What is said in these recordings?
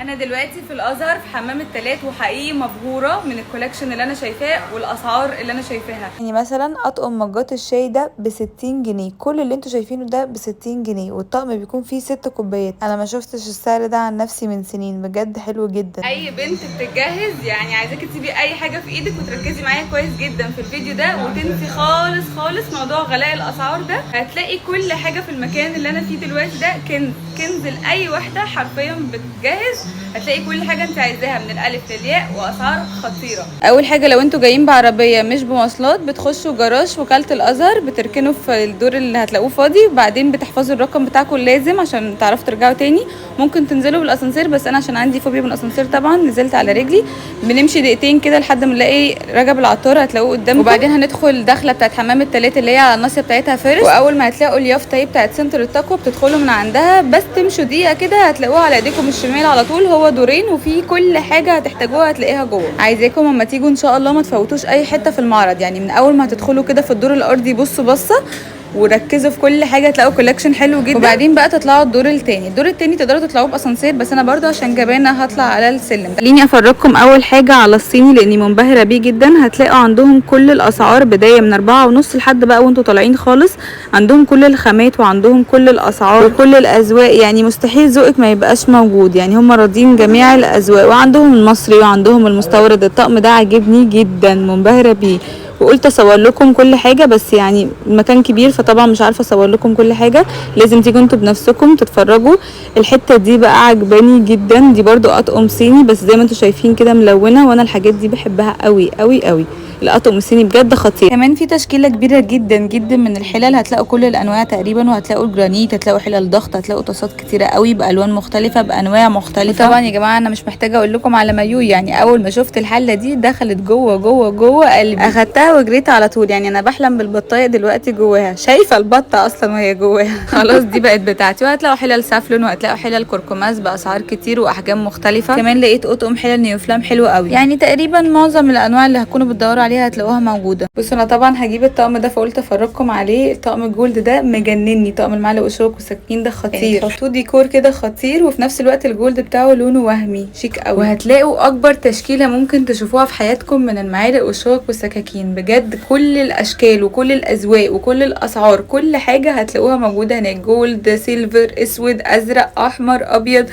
انا دلوقتي في الازهر في حمام التلات، وحقيقي مبهوره من الكولكشن اللي انا شايفاه والاسعار اللي انا شايفاها. يعني مثلا اطقم مجات الشاي ده ب60 جنيه، كل اللي انتوا شايفينه ده ب60 جنيه، والطقم بيكون فيه 6 كوبايات. انا ما شفتش السعر ده عن نفسي من سنين، بجد حلو جدا. اي بنت بتتجهز يعني عايزاكي تسيبي اي حاجه في ايدك وتركزي معايا كويس جدا في الفيديو ده، وتنسي خالص خالص موضوع غلاء الاسعار ده. هتلاقي كل حاجه في المكان اللي انا فيه دلوقتي ده كنز لاي واحده حرفيا بتتجهز. هتلاقي كل حاجه انت عايزاها من الالف للياء، واسعار خطيره. اول حاجه لو انتوا جايين بعربيه مش بمواصلات، بتخشوا جراج وكاله الازهر، بتركنوا في الدور اللي هتلاقوه فاضي، وبعدين بتحفظوا الرقم بتاعكم اللازم عشان تعرفوا ترجعوا تاني. ممكن تنزلوا بالاسانسير، بس انا عشان عندي فوبيا من الاسانسير طبعا نزلت على رجلي. بنمشي دقيقتين كده لحد ما نلاقي رجب العطار، هتلاقوه قدامكم. وبعدين هندخل الدخله بتاعت حمام التلات اللي هي على الناصيه بتاعتها فارس، واول ما هتلاقوا اليافطه بتاعت سنتر التقوى بتدخلوا من عندها، بس تمشوا دقيقه كده هتلاقوها على ايديكم الشمال على طول. هو دورين وفي كل حاجه هتحتاجوها هتلاقيها جوه. عايزاكم اما تيجوا ان شاء الله ما تفوتوش اي حته في المعرض، يعني من اول ما هتدخلوا كده في الدور الارضي بصوا بصه وركزوا في كل حاجه، هتلاقوا كولكشن حلو جدا. وبعدين بقى تطلعوا الدور التاني. الدور التاني تقدروا تطلعوه باسانسير، بس انا برضو عشان جبانه هطلع على السلم. خليني افرجكم اول حاجه على الصيني لاني منبهره بيه جدا. هتلاقوا عندهم كل الاسعار بدايه من 4.5 لحد بقى وانتوا طالعين خالص. عندهم كل الخامات وعندهم كل الاسعار وكل الاذواق، يعني مستحيل ذوقك ما يبقاش موجود، يعني هم راضيين جميع الاذواق. وعندهم المصري وعندهم المستورد. الطقم ده عجبني جدا، منبهره بيه، وقلت اصور لكم كل حاجه، بس يعني المكان كبير فطبعا مش عارفه اصور لكم كل حاجه، لازم تيجوا انتوا بنفسكم تتفرجوا. الحته دي بقى عجباني جدا، دي برضو اطقم صيني بس زي ما انتوا شايفين كده ملونه، وانا الحاجات دي بحبها قوي قوي قوي. الاطقم الصيني بجد خطير. كمان في تشكيله كبيره جدا جدا من الحلل، هتلاقوا كل الانواع تقريبا، وهتلاقوا الجرانيت، هتلاقوا حلل ضغط، هتلاقوا طاسات كتيره قوي بالوان مختلفه بانواع مختلفه. طبعا يا جماعه انا مش محتاجه اقول لكم على مايو، يعني اول ما شفت الحله دي دخلت جوه جوه جوه قلبي، اخدتها وجريت على طول. يعني انا بحلم بالبطايه دلوقتي جواها، شايفه البطه اصلا وهي جواها خلاص دي بقت بتاعتي. وهتلاقوا حلل سافلون، وهتلاقوا حلل كركماس باسعار كتير واحجام مختلفه. كمان لقيت اطقم حلل نيوفلام حلوه قوي، يعني تقريبا معظم الانواع اللي هتكونوا بتدوروا عليها هتلاقوها موجوده. بصوا انا طبعا هجيب الطقم ده فقلت افرجكم عليه. الطقم الجولد ده مجنني، طقم المعلق والشوك والسكين ده خطير، حطوه ديكور كده خطير، وفي نفس الوقت الجولد بتاعه لونه وهمي شيك قوي. وهتلاقوا اكبر تشكيله ممكن تشوفوها في حياتكم من المعالق والشوك والسكاكين، بجد كل الاشكال وكل الاذواق وكل الاسعار، كل حاجه هتلاقوها موجوده هناك. جولد، سيلفر، اسود، ازرق، احمر، ابيض،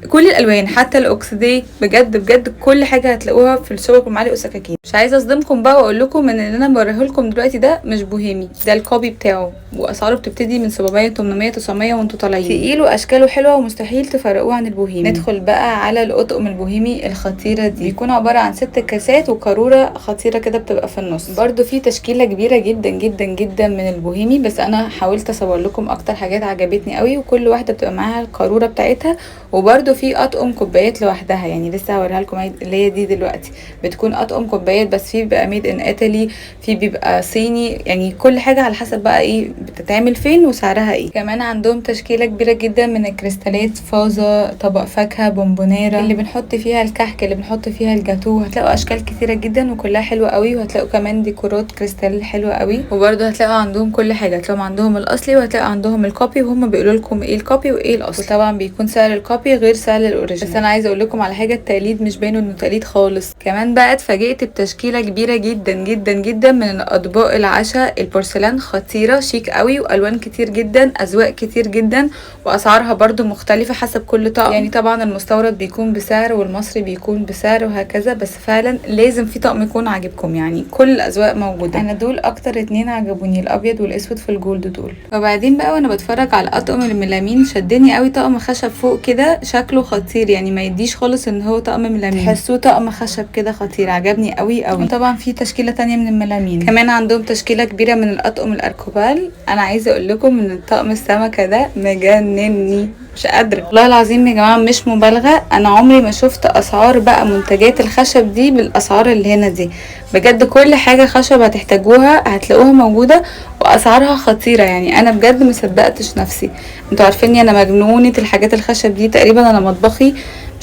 كل الالوان، حتى الاوكسيدي، بجد بجد كل حاجه هتلاقوها في الشوك والمعالق والسكاكين. مش عايزه اصدمكم بقى واقول لكم ان اللي انا بوريه لكم دلوقتي ده مش بوهيمي، ده الكوبي بتاعه، واسعاره بتبتدي من 700 800 900 وانتوا طالعين. تقيل واشكاله حلوه ومستحيل تفرقوه عن البوهيمي. ندخل بقى على الاطقم البوهيمي الخطيره دي، بيكون عباره عن 6 كاسات وقاروره خطيره كده بتبقى في النص. برده في تشكيله كبيره جدا جدا جدا من البوهيمي، بس انا حاولت اصور لكم اكتر حاجات عجبتني قوي، وكل واحده بتبقى معاها القاروره بتاعتها. وبرده في اطقم كوبايات لوحدها، يعني لسه هوريها لكم اللي هي دي دلوقتي، بتكون اطقم كوبايات بس في بيبقى ميد ان ايطالي، في بيبقى صيني، يعني كل حاجه على حسب بقى ايه بتتعمل فين وسعرها ايه. كمان عندهم تشكيله كبيره جدا من الكريستالات، فازه، طبق فاكهه، بونبونيره اللي بنحط فيها الكحك، اللي بنحط فيها الجاتو. هتلاقوا اشكال كتيره جدا وكلها حلوه قوي، وهتلاقوا كمان ديكورات كريستال حلوه قوي. وبرده هتلاقوا عندهم كل حاجه، هتلاقوا عندهم الاصلي وهتلاقوا عندهم الكوبي، وهم بيقولوا لكم ايه الكوبي وايه الاصلي. وطبعا بيكون سعر الكوبي غير سعر الاوريجينال، بس انا عايزه اقول لكم على حاجه، التقليد مش باينه انه تقليد خالص. كمان بقى اتفاجئت بتشكيله كبيره جدا جدا جدا من اطباق العشاء، البورسلان خطيره شيك قوي، والوان كتير جدا، اذواق كتير جدا، واسعارها برده مختلفه حسب كل طقم. يعني طبعا المستورد بيكون بسعر والمصري بيكون بسعر وهكذا، بس فعلا لازم في طقم يكون عاجبكم، يعني كل الاذواق موجوده. انا دول اكتر 2 عجبوني، الابيض والاسود في الجولد دول. وبعدين بقى وانا بتفرج على اطقم الميلامين شدني قوي طقم خشب فوق كده شكله خطير، يعني ما يديش خالص ان هو طقم ميلامين، تحسوه طقم خشب كده خطير، عجبني قوي قوي. طبعا في تشكيله تانية من الميلامين، كمان عندهم تشكيله كبيره من الاطقم الاركوبال. انا عايزه اقول لكم ان طقم السمكه ده مجنني، مش قادره والله العظيم يا جماعه، مش مبالغه. انا عمري ما شفت اسعار بقى منتجات الخشب دي بالاسعار اللي هنا دي، بجد كل حاجه خشب هتحتاجوها هتلاقوها موجوده، واسعارها خطيره. يعني انا بجد مصدقتش نفسي. انتوا عارفيني انا مجنونه الحاجات الخشب دي، تقريبا انا مطبخي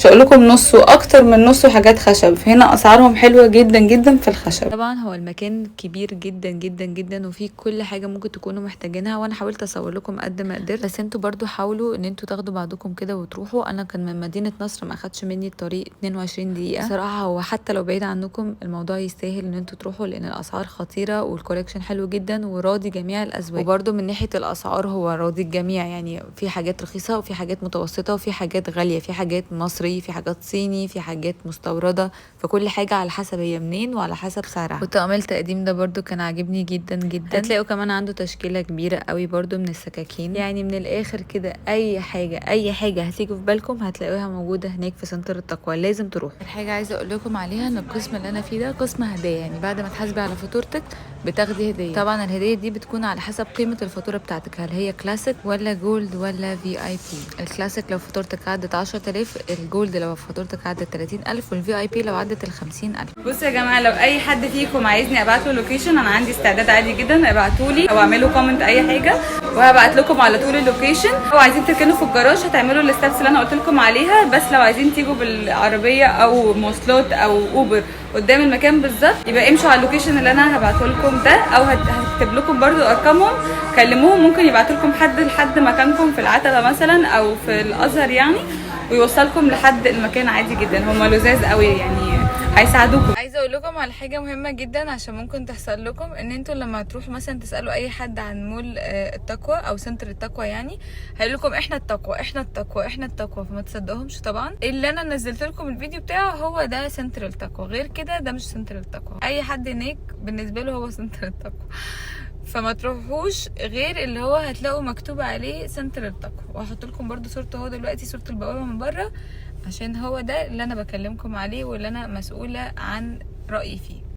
مش هقول لكم نصه، اكتر من نصه حاجات خشب. هنا اسعارهم حلوه جدا جدا في الخشب. طبعا هو المكان كبير جدا جدا جدا وفيه كل حاجه ممكن تكونوا محتاجينها، وانا حاولت اصور لكم قد ما قدرت، بس انتوا برضو حاولوا ان انتوا تاخدوا بعضكم كده وتروحوا. انا كان من مدينه نصر ما اخدش مني الطريق 22 دقيقه صراحه. هو حتى لو بعيد عنكم الموضوع يستاهل ان انتوا تروحوا، لان الاسعار خطيره والكولكشن حلو جدا وراضي جميع الاذواق. وبرضو من ناحيه الاسعار هو راضي الجميع، يعني في حاجات رخيصه وفي حاجات متوسطه وفي حاجات غاليه، في حاجات مصري، في حاجات صيني، في حاجات مستورده، فكل حاجه على حسب هي منين وعلى حسب سعرها. وطقم التقديم ده برضو كان عاجبني جدا جدا. هتلاقوا كمان عنده تشكيله كبيره قوي برضو من السكاكين. يعني من الاخر كده اي حاجه هتيجي في بالكم هتلاقوها موجوده هناك في سنتر التقوى، لازم تروحوا. الحاجه عايزه اقول لكم عليها ان القسم اللي انا فيه ده قسم هدايا، يعني بعد ما تحاسبي على فاتورتك بتاخدي هديه. طبعا الهديه دي بتكون على حسب قيمه الفاتوره بتاعتك، هل هي كلاسيك ولا جولد ولا في اي بي. الكلاسيك لو فاتورتك عدت 10000، الجولد لو فاتورتك عدت 30000، والفي اي بي لو عدت 50000. بصوا يا جماعه، لو اي حد فيكم عايزني ابعت له لوكيشن انا عندي استعداد عادي جدا ابعتوا لي او اعملوا كومنت اي حاجه وهبعت لكم على طول اللوكيشن. لو عايزين تركنوا في الجراج هتعملوا الستبس اللي انا قلت لكم عليها، بس لو عايزين تيجوا بالعربيه او مواصلات او اوبر قدام المكان بالظبط يبقى امشوا على اللوكيشن اللي انا هبعته لكم ده، او هكتب لكم برده ارقامهم، كلموهم ممكن يبعتوا لكم حد لحد مكانكم في العتبه مثلا او في الازهر يعني، ويوصلكم لحد المكان عادي جدا. هم لذاذ قوي يعني هيساعدوكم. عايزه اقول لكم على حاجه مهمه جدا عشان ممكن تحصل لكم، ان انتوا لما تروحوا مثلا تسالوا اي حد عن مول التقوى او سنتر التقوى، يعني هيقول لكم احنا التقوى احنا التقوى احنا التقوى، فما تصدقوهمش. طبعا اللي انا نزلت لكم الفيديو بتاعه هو ده سنتر التقوى، غير كده ده مش سنتر التقوى. اي حد هناك بالنسبه له هو سنتر التقوى، فما تروحوش غير اللي هو هتلاقوا مكتوب عليه سنتر التقوى. وهحط لكم برده صورته اهو دلوقتي، صوره البوابه من بره، عشان هو ده اللي انا بكلمكم عليه واللي انا مسؤوله عن رايي فيه.